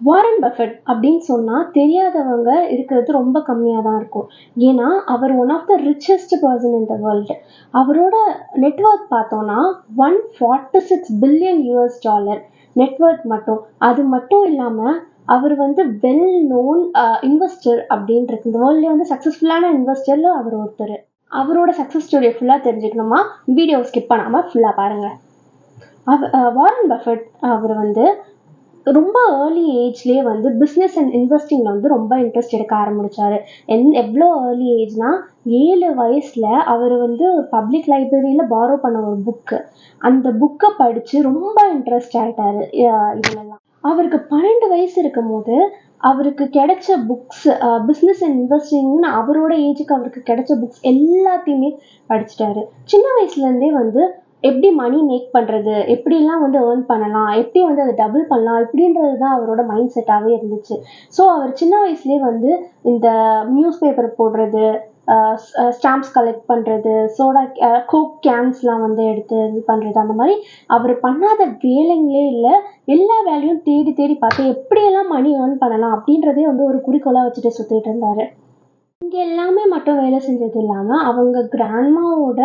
Warren Buffett அப்படின்னு சொன்னா தெரியாதவங்க இருக்கிறது ரொம்ப கம்மியா தான் இருக்கும். ஏன்னா, அவர் one of the richest person in the world. அவரோட நெட்வொர்க் பார்த்தோம்னா, $146 பில்லியன் நெட்வொர்க் மட்டும். அது மட்டும் இல்லாம, அவர் வந்து வெல் நோன் இன்வெஸ்டர் அப்படின்றது. இந்த வேர்ல்ட்லயே வந்து சக்சஸ்ஃபுல்லான இன்வெஸ்டர்ல அவர் ஒருத்தர். அவரோட சக்சஸ் ஸ்டோரிய ஃபுல்லா தெரிஞ்சுக்கணுமா, வீடியோ ஸ்கிப் பண்ணாம ஃபுல்லா பாருங்க. வாரன் பஃபெட் அவர் வந்து ரொம்ப ஏர்லி ஏஜ்லேயே வந்து பிஸ்னஸ் அண்ட் இன்வெஸ்டிங்கில் வந்து ரொம்ப இன்ட்ரெஸ்ட் எடுக்க ஆரம்பிச்சாரு. எவ்வளோ ஏர்லி ஏஜ்னா 7 வயசில் அவர் வந்து ஒரு பப்ளிக் லைப்ரரியில் பாரோ பண்ண ஒரு புக்கு, அந்த புக்கை படித்து ரொம்ப இன்ட்ரெஸ்ட் ஆகிட்டாரு இதுலெல்லாம். அவருக்கு 12 வயசு இருக்கும் போது அவருக்கு கிடைச்ச புக்ஸ், பிஸ்னஸ் அண்ட் இன்வெஸ்டிங்னு அவரோட ஏஜுக்கு அவருக்கு கிடைச்ச புக்ஸ் எல்லாத்தையுமே படிச்சிட்டாரு. சின்ன வயசுலேருந்தே வந்து எப்படி மணி மேக் பண்ணுறது, எப்படிலாம் வந்து ஏர்ன் பண்ணலாம், எப்படி வந்து அதை டபுள் பண்ணலாம், இப்படின்றது தான் அவரோட மைண்ட் செட்டாகவே இருந்துச்சு. ஸோ அவர் சின்ன வயசுலேயே வந்து இந்த நியூஸ் பேப்பர் போடுறது, ஸ்டாம்ப்ஸ் கலெக்ட் பண்ணுறது, சோடா கோக் கேன்ஸ்லாம் வந்து எடுத்து இது பண்ணுறது, அந்த மாதிரி அவர் பண்ணாத வேலைங்களே இல்லை. எல்லா வேலையும் தேடி தேடி பார்த்து எப்படியெல்லாம் மணி ஏர்ன் பண்ணலாம் அப்படின்றதே வந்து ஒரு குறிக்கோளாக வச்சுட்டு சுற்றிட்டு இருந்தார். இங்கே எல்லாமே மட்டும் வேலை செஞ்சது இல்லாமல் அவங்க கிராண்ட்மாவோட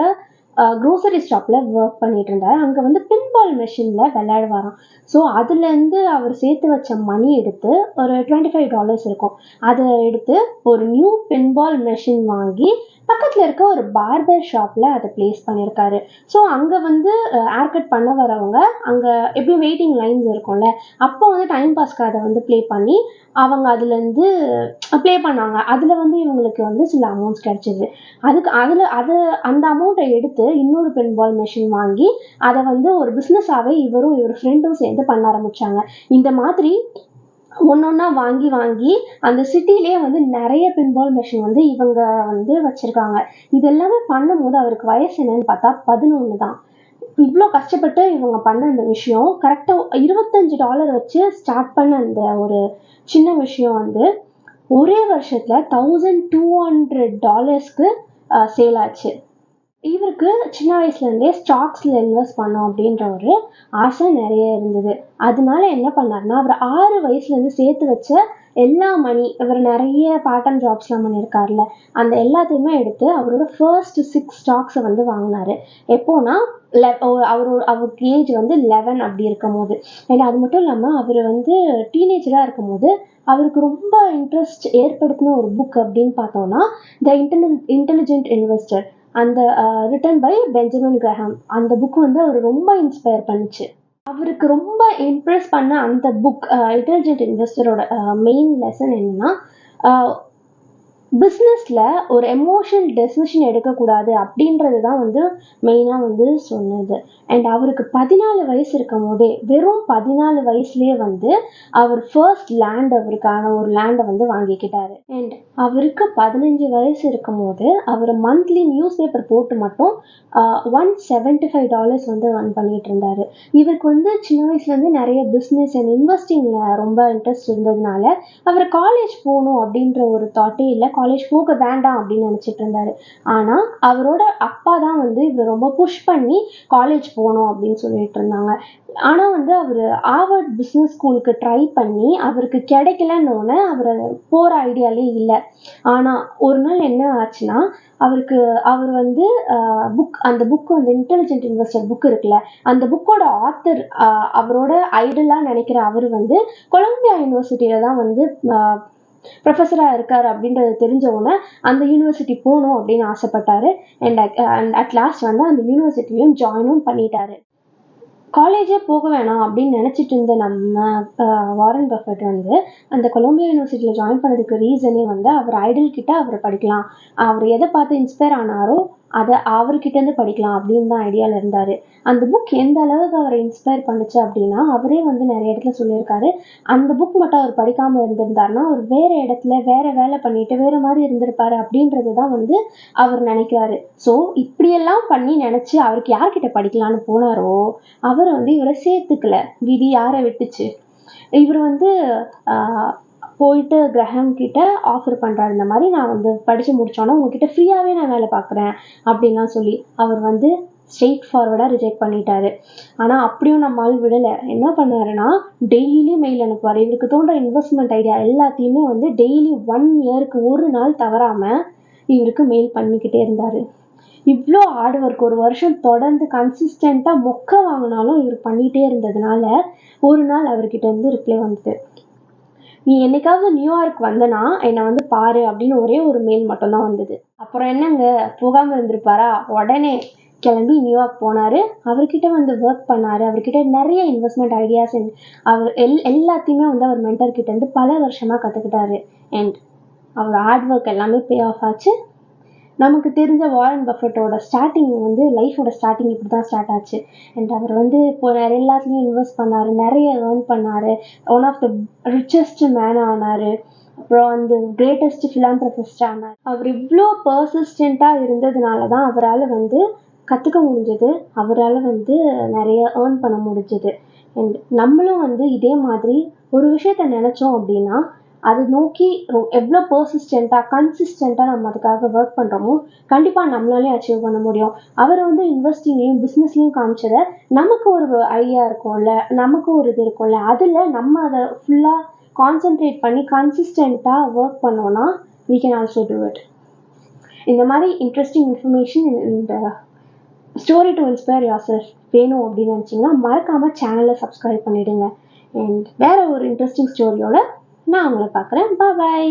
க்ரோசரி ஷாப்பில் ஒர்க் பண்ணிட்டு இருந்தார். அங்கே வந்து பின்பால் மெஷினில் விளையாடுவாராம். ஸோ அதுலேருந்து அவர் சேர்த்து வச்ச மணி எடுத்து ஒரு $25 இருக்கும். அதை எடுத்து ஒரு நியூ பின்பால் மெஷின் வாங்கி பக்கத்தில் இருக்க ஒரு பார்பர் ஷாப்பில் அதை ப்ளேஸ் பண்ணியிருக்காரு. ஸோ அங்கே வந்து ஹேர் கட் பண்ண வரவங்க அங்கே எப்படி வெயிட்டிங் லைன்ஸ் இருக்கும்ல, அப்போ வந்து டைம் பாஸ்க்கு அதை வந்து ப்ளே பண்ணி அவங்க அதுலேருந்து ப்ளே பண்ணாங்க. அதில் வந்து இவங்களுக்கு வந்து சில அமௌண்ட்ஸ் கிடச்சிது. அந்த அமௌண்ட்டை எடுத்து இன்னொரு பின்பால் மெஷின் வாங்கி அதை வந்து ஒரு பிஸ்னஸாகவே இவரும் இவர் ஃப்ரெண்டும் சேர்ந்து பண்ண ஆரம்பித்தாங்க. இந்த மாதிரி ஒன்றா வாங்கி வாங்கி அந்த சிட்டிலே வந்து நிறைய பின்பால் மெஷின் வந்து இவங்க வந்து வச்சுருக்காங்க. இது எல்லாமே பண்ணும்போது அவருக்கு வயசு என்னன்னு பார்த்தா 11 தான். இவ்வளோ கஷ்டப்பட்டு இவங்க பண்ண இந்த விஷயம் கரெக்டாக $25 வச்சு ஸ்டார்ட் பண்ண அந்த ஒரு சின்ன விஷயம் வந்து ஒரே வருஷத்தில் $1200 சேல் ஆச்சு. இவருக்கு சின்ன வயசுலேருந்தே ஸ்டாக்ஸில் இன்வெஸ்ட் பண்ணோம் அப்படின்ற ஒரு ஆசை நிறைய இருந்தது. அதனால என்ன பண்ணாருன்னா, அவர் 6 வயசுலேருந்து சேர்த்து வச்ச எல்லா மணி, இவர் நிறைய பார்ட் டைம் ஜாப்ஸ்லாம் பண்ணியிருக்காருல, அந்த எல்லாத்தையுமே எடுத்து அவரோட ஃபர்ஸ்ட் 6 ஸ்டாக்ஸை வந்து வாங்கினாரு. எப்போனா அவருக்கு ஏஜ் வந்து 11 அப்படி இருக்கும் போது. அண்ட் அது மட்டும் இல்லாமல் அவர் வந்து டீனேஜராக இருக்கும் போது அவருக்கு ரொம்ப இன்ட்ரெஸ்ட் ஏற்படுத்தின ஒரு புக் அப்படின்னு பார்த்தோம்னா த இன்டெலிஜென்ட் இன்வெஸ்டர், அந்த ரிட்டன் பை பெஞ்சமின் கிரஹாம். அந்த புக் வந்து அவர் ரொம்ப இன்ஸ்பயர் பண்ணுச்சு. அவருக்கு ரொம்ப இம்ப்ரெஸ் பண்ண அந்த புக் இன்டெலிஜென்ட் இன்வெஸ்டரோட மெயின் லெசன் என்னன்னா, பிஸ்னஸில் ஒரு எமோஷனல் டெசிஷன் எடுக்கக்கூடாது அப்படின்றது தான் வந்து மெயினாக வந்து சொன்னது. அண்ட் அவருக்கு 14 வயசு இருக்கும் போதே, வெறும் 14 வயசுலேயே வந்து அவர் ஃபர்ஸ்ட் லேண்ட், அவருக்கான ஒரு லேண்டை வந்து வாங்கிக்கிட்டாரு. அண்ட் அவருக்கு 15 வயசு இருக்கும் போது அவர் மந்த்லி நியூஸ் பேப்பர் போட்டு மட்டும் $175 வந்து earn பண்ணிட்டு இருந்தார். இவருக்கு வந்து சின்ன வயசுலேருந்து நிறைய பிஸ்னஸ் அண்ட் இன்வெஸ்டிங்கில் ரொம்ப இன்ட்ரெஸ்ட் இருந்ததுனால அவர் காலேஜ் போகணும் அப்படின்ற ஒரு தாட்டே இல்லை, காலேஜ் போக வேண்டாம் அப்படின்னு நினச்சிட்டு இருந்தார். ஆனால் அவரோட அப்பா தான் வந்து இவர் ரொம்ப புஷ் பண்ணி காலேஜ் போகணும் அப்படின்னு சொல்லிட்டு இருந்தாங்க. ஆனால் வந்து அவர் ஹார்வர்ட் பிஸ்னஸ் ஸ்கூலுக்கு ட்ரை பண்ணி அவருக்கு கிடைக்கலன்னொன்னே அவர் போகிற ஐடியாலே இல்லை. ஆனால் ஒரு நாள் என்ன ஆச்சுன்னா, அவர் வந்து அந்த புக் வந்து இன்டெலிஜென்ட் இன்வெஸ்டர் புக் இருக்குல்ல, அந்த புக்கோட ஆத்தர் அவரோட ஐடலாக நினைக்கிற அவர் வந்து கொலம்பியா யூனிவர்சிட்டியில் தான் வந்து ப்ரொஃபஸராக இருக்கார் அப்படின்றது தெரிஞ்ச உடனே அந்த யூனிவர்சிட்டி போகணும் அப்படின்னு ஆசைப்பட்டார். அண்ட் அட் லாஸ்ட் வந்து அந்த யூனிவர்சிட்டியும் ஜாயினும் பண்ணிட்டாரு. காலேஜே போக வேணாம் அப்படின்னு நினச்சிட்டு இருந்த நம்ம வாரன் பஃபெட் வந்து அந்த கொலம்பியா யூனிவர்சிட்டியில் ஜாயின் பண்ணதுக்கு ரீசனே வந்து அவர் ஐடல் கிட்ட அவர் படிக்கலாம், அவர் எதை பார்த்து இன்ஸ்பயர் ஆனாரோ அதை அவர்கிட்டேருந்து படிக்கலாம் அப்படின்னு தான் ஐடியாவில் இருந்தார். அந்த புக் எந்த அளவுக்கு அவரை இன்ஸ்பயர் பண்ணுச்சு அப்படின்னா, அவரே வந்து நிறைய இடத்துல சொல்லியிருக்காரு, அந்த புக் மட்டும் அவர் படிக்காமல் இருந்திருந்தாருன்னா அவர் வேறு இடத்துல வேறு வேலை பண்ணிட்டு வேறு மாதிரி இருந்திருப்பாரு அப்படின்றது தான் வந்து அவர் நினைக்கிறாரு. ஸோ இப்படியெல்லாம் பண்ணி நினச்சி அவருக்கு யார்கிட்ட படிக்கலான்னு போனாரோ அவர் வந்து இவரை சேர்த்துக்கல. விதி யாரை விட்டுச்சு. இவர் வந்து போயிட்டு கிரஹாம் கிட்ட ஆஃபர் பண்ணுறாரு, இந்த மாதிரி நான் வந்து படித்து முடித்தோன்னே உங்ககிட்ட ஃப்ரீயாகவே நான் வேலை பார்க்குறேன் அப்படின்லாம் சொல்லி. அவர் வந்து ஸ்ட்ரெயிட் ஃபார்வர்டாக ரிஜெக்ட் பண்ணிட்டாரு. ஆனால் அப்படியும் நம்ம ஆள் விடலை. என்ன பண்ணாருன்னா டெய்லியும் மெயில் அனுப்புவார். இவருக்கு தோன்ற இன்வெஸ்ட்மெண்ட் ஐடியா எல்லாத்தையுமே வந்து டெய்லி 1 இயருக்கு ஒரு நாள் தவறாமல் இவருக்கு மெயில் பண்ணிக்கிட்டே இருந்தார். இவ்வளோ ஹார்ட் ஒர்க், ஒரு வருஷம் தொடர்ந்து கன்சிஸ்டண்ட்டாக மொக்க வாங்கினாலும் இவர் பண்ணிகிட்டே இருந்ததுனால ஒரு நாள் அவர்கிட்ட இருந்து ரிப்ளை வந்தது. நீ என்னைக்காவது நியூயார்க் வந்தனா என்னை வந்து பாரு அப்படின்னு ஒரே ஒரு மெயில் மட்டும்தான் வந்தது. அப்புறம் என்னங்க, போகாமல் இருந்திருப்பாரா? உடனே கிளம்பி நியூயார்க் போனார். அவர்கிட்ட வந்து ஒர்க் பண்ணார். அவர்கிட்ட நிறைய இன்வெஸ்ட்மெண்ட் ஐடியாஸ் அவர் எல்லாத்தையுமே வந்து அவர் மென்டர்கிட்ட இருந்து பல வருஷமாக கற்றுக்கிட்டாரு. அண்ட் அவர் ஹார்ட் ஒர்க் எல்லாமே பே ஆஃப் ஆச்சு. நமக்கு தெரிஞ்ச வாரன் பஃபெட்டோட ஸ்டார்டிங் வந்து லைஃபோட ஸ்டார்டிங் இப்படி தான் ஸ்டார்ட் ஆச்சு. அண்ட் அவர் வந்து இப்போ எல்லாத்துலேயும் இன்வெஸ்ட் பண்ணார், நிறைய ஏர்ன் பண்ணார், one of the richest man ஆனார். அப்புறம் வந்து கிரேட்டஸ்ட் ஃபிலாந்த்ரபிஸ்ட் ஆனார். அவர் இவ்வளோ பர்சிஸ்டண்ட்டாக இருந்ததுனால தான் அவரால் வந்து கற்றுக்க முடிஞ்சது, அவரால் வந்து நிறைய ஏர்ன் பண்ண முடிஞ்சது. அண்ட் நம்மளும் வந்து இதே மாதிரி ஒரு விஷயத்த நினச்சோம் அப்படின்னா அதை நோக்கி எவ்வளோ பர்சிஸ்டண்ட்டாக கன்சிஸ்டண்ட்டாக நம்ம அதுக்காக ஒர்க் பண்ணுறோமோ கண்டிப்பாக நம்மளாலே அச்சீவ் பண்ண முடியும். அவர் வந்து இன்வெஸ்டிங்லேயும் பிஸ்னஸ்லேயும் காமிச்சதை நமக்கு ஒரு ஐடியா இருக்கும்ல, நமக்கு ஒரு இது இருக்கும்ல, அதில் நம்ம அதை ஃபுல்லாக கான்சென்ட்ரேட் பண்ணி கன்சிஸ்டண்ட்டாக ஒர்க் பண்ணோன்னா we can also do it. இந்த மாதிரி இன்ட்ரெஸ்டிங் இன்ஃபர்மேஷன் இந்த story to inspire your self வேணும் அப்படின்னு நினச்சிங்கன்னா மறக்காமல் சேனலை சப்ஸ்கிரைப் பண்ணிவிடுங்க. அண்ட் வேறு ஒரு இன்ட்ரெஸ்டிங் ஸ்டோரியோட நான் உங்களை பார்க்குறேன். பாய்.